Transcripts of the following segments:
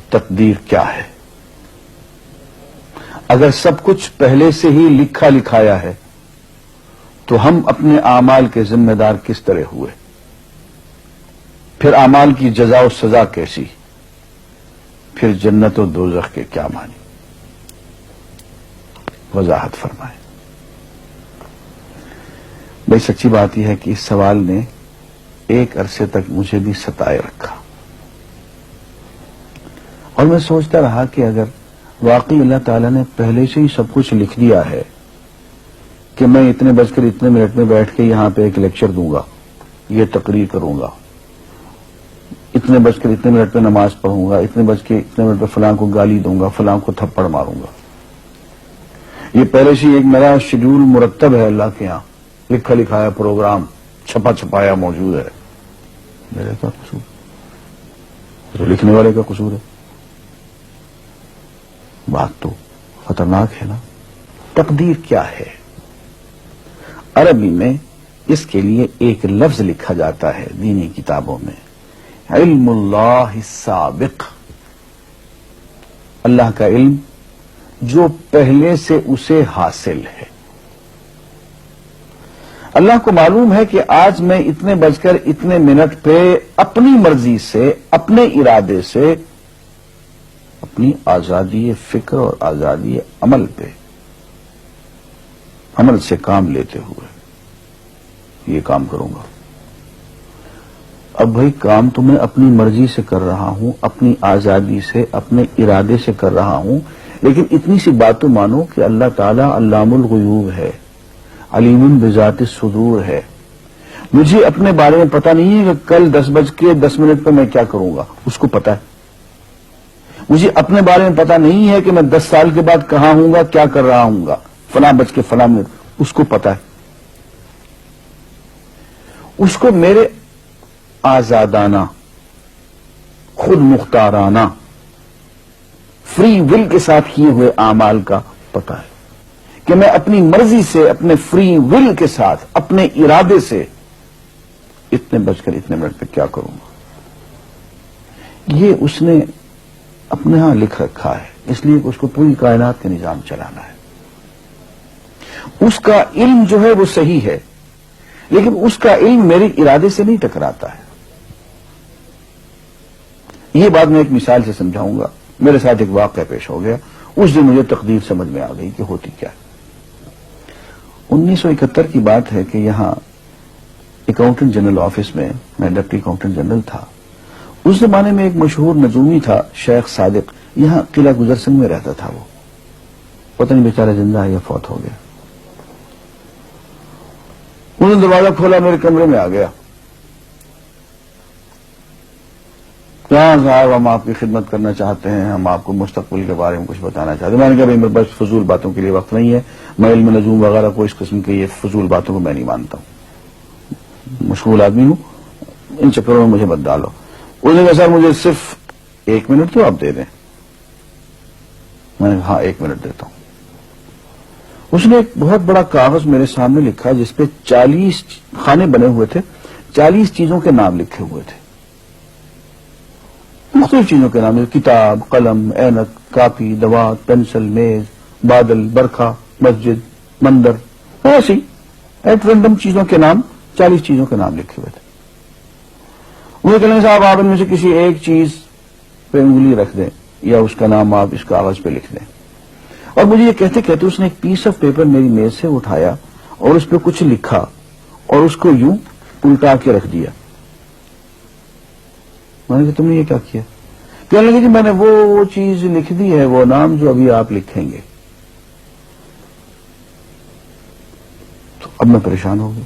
تقدیر کیا ہے؟ اگر سب کچھ پہلے سے ہی لکھا لکھایا ہے تو ہم اپنے اعمال کے ذمہ دار کس طرح ہوئے؟ پھر اعمال کی جزا و سزا کیسی؟ پھر جنت و دوزخ کے کیا معنی؟ وضاحت فرمائیں۔ بھئی سچی بات یہ ہے کہ اس سوال نے ایک عرصے تک مجھے بھی ستائے رکھا، اور میں سوچتا رہا کہ اگر واقعی اللہ تعالیٰ نے پہلے سے ہی سب کچھ لکھ دیا ہے کہ میں اتنے بج کر اتنے منٹ میں بیٹھ کے یہاں پہ ایک لیکچر دوں گا، یہ تقریر کروں گا، اتنے بج کر اتنے منٹ پہ نماز پڑھوں گا، اتنے بج کے اتنے منٹ پہ فلاں کو گالی دوں گا، فلاں کو تھپڑ ماروں گا، یہ پہلے سے ایک میرا شیڈول مرتب ہے اللہ کے ہاں، لکھا لکھایا پروگرام چھپا چھپایا موجود ہے، میرے کا قصور؟ تو لکھنے والے کا قصور ہے؟ بات تو خطرناک ہے نا۔ تقدیر کیا ہے؟ عربی میں اس کے لیے ایک لفظ لکھا جاتا ہے دینی کتابوں میں، علم اللہ السابق، اللہ کا علم جو پہلے سے اسے حاصل ہے۔ اللہ کو معلوم ہے کہ آج میں اتنے بج کر اتنے منٹ پہ اپنی مرضی سے، اپنے ارادے سے، اپنی آزادی فکر اور آزادی عمل پہ، عمل سے کام لیتے ہوئے یہ کام کروں گا۔ اب بھائی کام تو میں اپنی مرضی سے کر رہا ہوں، اپنی آزادی سے، اپنے ارادے سے کر رہا ہوں، لیکن اتنی سی بات تو مانو کہ اللہ تعالیٰ علام الغیوب ہے، علیم بذات الصدور ہے۔ مجھے اپنے بارے میں پتہ نہیں ہے کہ کل 10:10 پہ میں کیا کروں گا، اس کو پتا ہے۔ مجھے اپنے بارے میں پتہ نہیں ہے کہ میں 10 سال کے بعد کہاں ہوں گا، کیا کر رہا ہوں گا، فلاں بج کے فلاں منٹ، اس کو پتا ہے۔ اس کو میرے آزادانہ، خود مختارانہ، فری ول کے ساتھ کیے ہوئے اعمال کا پتہ ہے کہ میں اپنی مرضی سے، اپنے فری ول کے ساتھ، اپنے ارادے سے اتنے بج کر اتنے منٹ پہ کیا کروں گا۔ یہ اس نے اپنے ہاں لکھ رکھا ہے، اس لیے کہ اس کو پوری کائنات کا نظام چلانا ہے۔ اس کا علم جو ہے وہ صحیح ہے، لیکن اس کا علم میرے ارادے سے نہیں ٹکراتا ہے۔ یہ بات میں ایک مثال سے سمجھاؤں گا۔ میرے ساتھ ایک واقعہ پیش ہو گیا، اس دن مجھے تقدیر سمجھ میں آ گئی کہ ہوتی کیا ہے۔ 1971 کی بات ہے کہ یہاں اکاؤنٹنٹ جنرل آفس میں میں ڈپٹی اکاؤنٹنٹ جنرل تھا۔ اس زمانے میں ایک مشہور نجومی تھا شیخ صادق، یہاں قلعہ گزر سنگھ میں رہتا تھا۔ وہ پتہ نہیں بیچارہ زندہ ہے یا فوت ہو گیا۔ انہوں نے دروازہ کھولا، میرے کمرے میں آ گیا۔ کہاں صاحب ہم آپ کی خدمت کرنا چاہتے ہیں، ہم آپ کو مستقبل کے بارے میں کچھ بتانا چاہتے ہیں۔ میں نے کہا میرے پاس فضول باتوں کے لیے وقت نہیں ہے، میں علم نجوم وغیرہ کو اس قسم کے یہ فضول باتوں کو میں نہیں مانتا ہوں، مشغول آدمی ہوں، ان چکروں میں مجھے مت ڈالو۔ اس نے کہا سر مجھے صرف 1 منٹ تو آپ دے دیں۔ میں نے کہا ہاں 1 منٹ دیتا ہوں۔ اس نے ایک بہت بڑا کاغذ میرے سامنے لکھا جس پہ 40 خانے بنے ہوئے تھے، 40 چیزوں کے نام لکھے ہوئے تھے، مختلف چیزوں کے نام، کتاب، قلم، اینک، کاپی، دوات، پینسل، میز، بادل، برکھا، مسجد، مندر، ایسی ایٹ رینڈم چیزوں کے نام، 40 چیزوں کے نام لکھے ہوئے تھے۔ مجھے کہنے صاحب آپ ان میں سے کسی ایک چیز پہ انگلی رکھ دیں یا اس کا نام آپ اس کاغذ پہ لکھ دیں۔ اور مجھے یہ کہتے کہتے اس نے ایک پیس آف پیپر میری میز سے اٹھایا اور اس پہ کچھ لکھا اور اس کو یوں الٹا کے رکھ دیا۔ میں نے کہا تم نے یہ کیا کیا؟ کہنے لگے کہ میں نے وہ چیز لکھ دی ہے، وہ نام جو ابھی آپ لکھیں گے۔ تو اب میں پریشان ہو گیا۔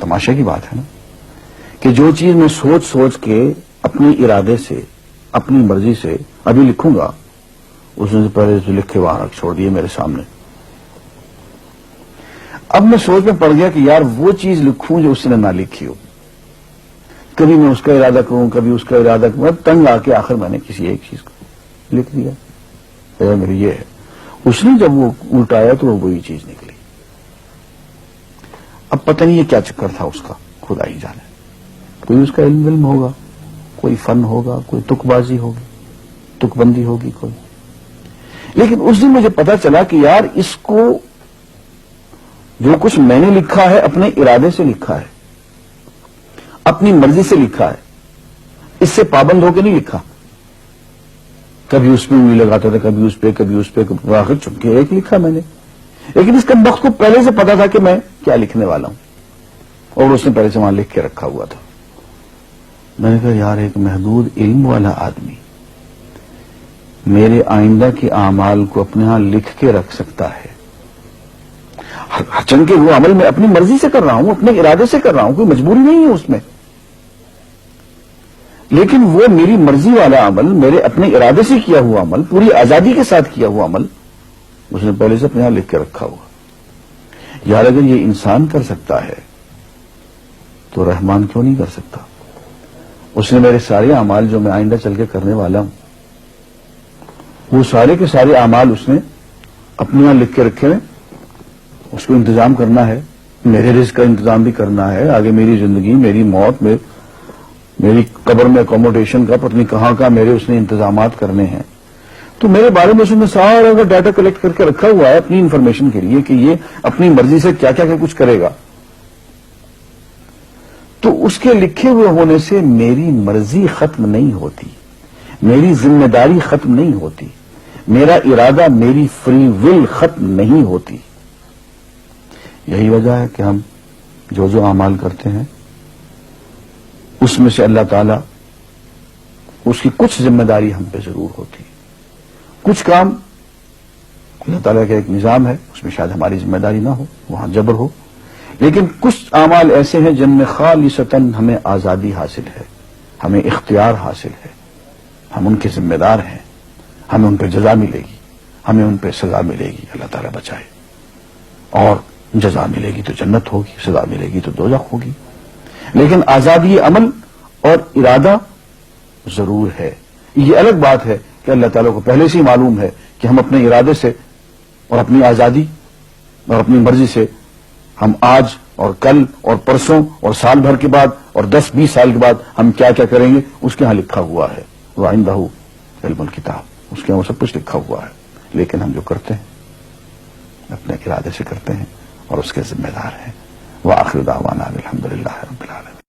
تماشا کی بات ہے نا کہ جو چیز میں سوچ سوچ کے اپنے ارادے سے، اپنی مرضی سے ابھی لکھوں گا، اس نے پہلے سے لکھ کے وہاں رکھ چھوڑ دیے میرے سامنے۔ اب میں سوچ میں پڑ گیا کہ یار وہ چیز لکھوں جو اس نے نہ لکھی ہو، کبھی میں اس کا ارادہ کروں، کبھی اس کا ارادہ کروں، تنگ آ کے آخر میں نے کسی ایک چیز کو لکھ دیا، میری یہ ہے۔ اس نے جب وہ الٹایا تو وہ وہی چیز نکلی۔ اب پتہ نہیں یہ کیا چکر تھا اس کا، خدا ہی جانے۔ کوئی اس کا علم ہوگا، کوئی فن ہوگا، کوئی تک بازی ہوگی، تک بندی ہوگی کوئی. لیکن اس دن مجھے پتا چلا کہ یار اس کو جو کچھ میں نے لکھا ہے اپنے ارادے سے لکھا ہے, اپنی مرضی سے لکھا ہے, اس سے پابند ہو کے نہیں لکھا. کبھی اس میں انگلی لگاتا تھا, کبھی اس پہ, کبھی اس پہ, آخر چپکے ایک لکھا میں نے. لیکن اس کمبخت کو پہلے سے پتا تھا کہ میں کیا لکھنے والا ہوں, اور اس نے پہلے سے وہاں لکھ کے رکھا ہوا تھا. میں نے کہا یار ایک محدود علم والا آدمی میرے آئندہ کے اعمال کو اپنے ہاں لکھ کے رکھ سکتا ہے. چونکہ وہ عمل میں اپنی مرضی سے کر رہا ہوں, اپنے ارادے سے کر رہا ہوں, کوئی مجبوری نہیں ہے اس میں. لیکن وہ میری مرضی والا عمل, میرے اپنے ارادے سے کیا ہوا عمل, پوری آزادی کے ساتھ کیا ہوا عمل, اس نے پہلے سے اپنے یہاں لکھ کے رکھا ہوا. یار اگر یہ انسان کر سکتا ہے تو رحمان کیوں نہیں کر سکتا؟ اس نے میرے سارے اعمال جو میں آئندہ چل کے کرنے والا ہوں, وہ سارے کے سارے اعمال اس نے اپنے یہاں لکھ کے رکھے ہوئے. اس کو انتظام کرنا ہے, میرے رزق کا انتظام بھی کرنا ہے, آگے میری زندگی, میری موت, میری قبر میں اکوموڈیشن کا پتہ نہیں کہاں کا میرے اس نے انتظامات کرنے ہیں. تو میرے بارے میں اس نے سارا کا ڈیٹا کلیکٹ کر کے رکھا ہوا ہے اپنی انفارمیشن کے لیے کہ یہ اپنی مرضی سے کیا کیا کچھ کرے گا. تو اس کے لکھے ہوئے ہونے سے میری مرضی ختم نہیں ہوتی, میری ذمہ داری ختم نہیں ہوتی, میرا ارادہ, میری فری ول ختم نہیں ہوتی. یہی وجہ ہے کہ ہم جو اعمال کرتے ہیں اس میں سے اللہ تعالیٰ اس کی کچھ ذمہ داری ہم پہ ضرور ہوتی. کچھ کام اللہ تعالیٰ کا ایک نظام ہے, اس میں شاید ہماری ذمہ داری نہ ہو, وہاں جبر ہو. لیکن کچھ اعمال ایسے ہیں جن میں خالصتاً ہمیں آزادی حاصل ہے, ہمیں اختیار حاصل ہے, ہم ان کے ذمہ دار ہیں, ہمیں ان پہ جزا ملے گی, ہمیں ان پہ سزا ملے گی, اللہ تعالیٰ بچائے. اور جزا ملے گی تو جنت ہوگی, سزا ملے گی تو دوزخ ہوگی. لیکن آزادی عمل اور ارادہ ضرور ہے. یہ الگ بات ہے کہ اللہ تعالیٰ کو پہلے سے ہی معلوم ہے کہ ہم اپنے ارادے سے اور اپنی آزادی اور اپنی مرضی سے ہم آج اور کل اور پرسوں اور سال بھر کے بعد اور 10-20 سال کے بعد ہم کیا کیا کریں گے, اس کے ہاں لکھا ہوا ہے. وَعِندَهُ عِلْمُ الْكِتَابِ, اس کے ہاں وہ سب کچھ لکھا ہوا ہے. لیکن ہم جو کرتے ہیں اپنے ارادے سے کرتے ہیں اور اس کے ذمہ دار ہیں. وآخر دعوانا الحمدللہ رب العالمین.